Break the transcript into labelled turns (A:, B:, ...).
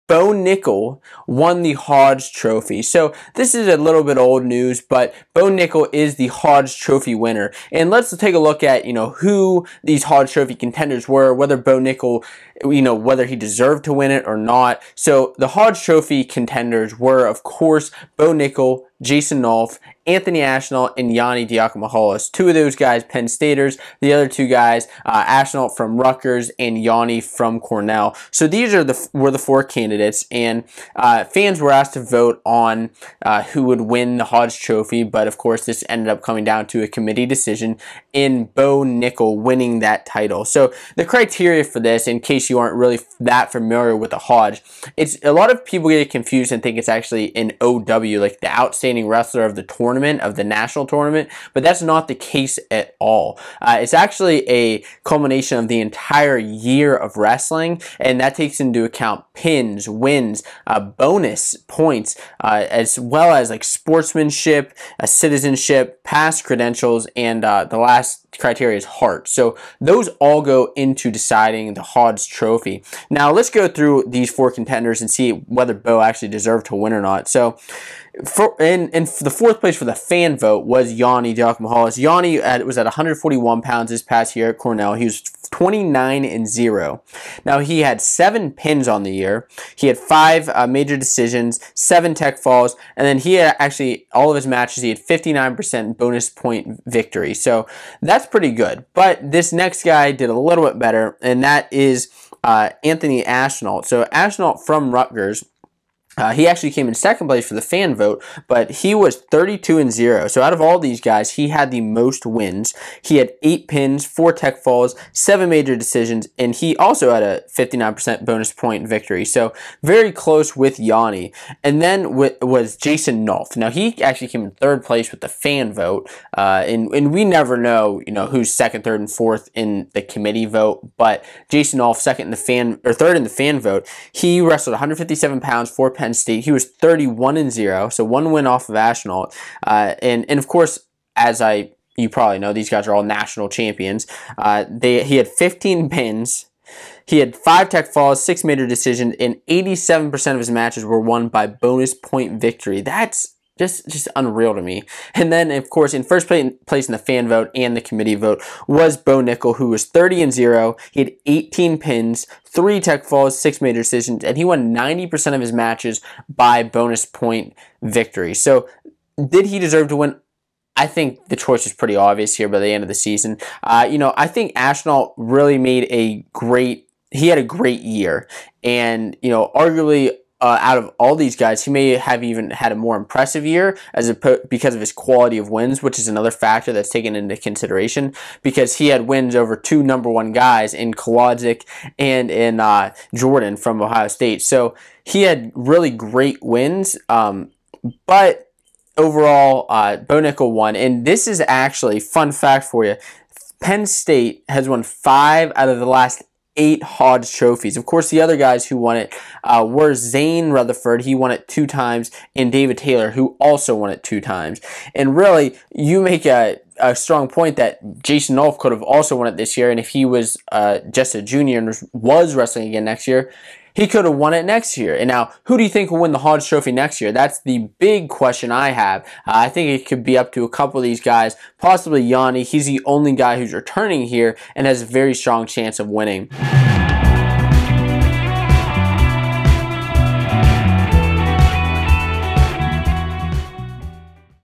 A: Bo Nickal won the Hodge Trophy. So this is a little bit old news, but Bo Nickal is the Hodge Trophy winner. And let's take a look at, who these Hodge Trophy contenders were, whether Bo Nickal, whether he deserved to win it or not. So the Hodge Trophy contenders were, of course, Bo Nickal, Jason Nolf, Anthony Ashnault, and Yianni Diakomihalis. Two of those guys, Penn Staters. The other two guys, Ashnault from Rutgers and Yianni from Cornell. So these were the four candidates, and fans were asked to vote on who would win the Hodge Trophy, but of course this ended up coming down to a committee decision in Bo Nickal winning that title. So the criteria for this, in case you aren't really that familiar with the Hodge, it's a lot of people get confused and think it's actually an OW, like the outstanding wrestler of the tournament, of the national tournament, but that's not the case at all. It's actually a culmination of the entire year of wrestling, and that takes into account pins, wins, bonus points, as well as like sportsmanship, citizenship, past credentials, and the last criteria is heart. So those all go into deciding the Hodge Trophy. Now let's go through these four contenders and see whether Bo actually deserved to win or not. So in the fourth place for the fan vote was Yianni Diakomihalis. Yianni was at 141 pounds this past year at Cornell. He was 29-0. Now he had 7 pins on the year. He had 5 major decisions, 7 tech falls, and then he had actually all of his matches. He had 59% bonus point victory. So that's pretty good. But this next guy did a little bit better, and that is Anthony Ashnault. So Ashnault from Rutgers. He actually came in second place for the fan vote, but he was 32-0. So out of all these guys, he had the most wins. He had 8 pins, 4 tech falls, 7 major decisions, and he also had a 59% bonus point victory. So very close with Yianni. And then was Jason Nolf. Now he actually came in third place with the fan vote, and we never know, who's second, third, and fourth in the committee vote. But Jason Nolf third in the fan vote. He wrestled 157 pounds, 4 Penn State. He was 31-0, so 1 win off of Ashnault. And of course, you probably know, these guys are all national champions. He had 15 pins. He had 5 tech falls, 6 major decisions, and 87% of his matches were won by bonus point victory. That's just unreal to me. And then, of course, in first place in the fan vote and the committee vote was Bo Nickal, who was 30-0. He had 18 pins, 3 tech falls, 6 major decisions, and he won 90% of his matches by bonus point victory. So did he deserve to win? I think the choice is pretty obvious here by the end of the season. I think Ashnault really he had a great year. And, arguably, out of all these guys, he may have even had a more impressive year because of his quality of wins, which is another factor that's taken into consideration, because he had wins over 2 #1 guys in Kolodzik and in Jordan from Ohio State. So he had really great wins, but overall, Bo Nickal won. And this is actually, fun fact for you, Penn State has won 5 out of the last 8 Hodge Trophies. Of course, the other guys who won it were Zane Rutherford, he won it 2 times, and David Taylor, who also won it 2 times. And really, you make a strong point that Jason Nolf could have also won it this year, and if he was just a junior and was wrestling again next year, he could have won it next year. And now, who do you think will win the Hodge Trophy next year? That's the big question I have. I think it could be up to a couple of these guys, possibly Yianni. He's the only guy who's returning here and has a very strong chance of winning.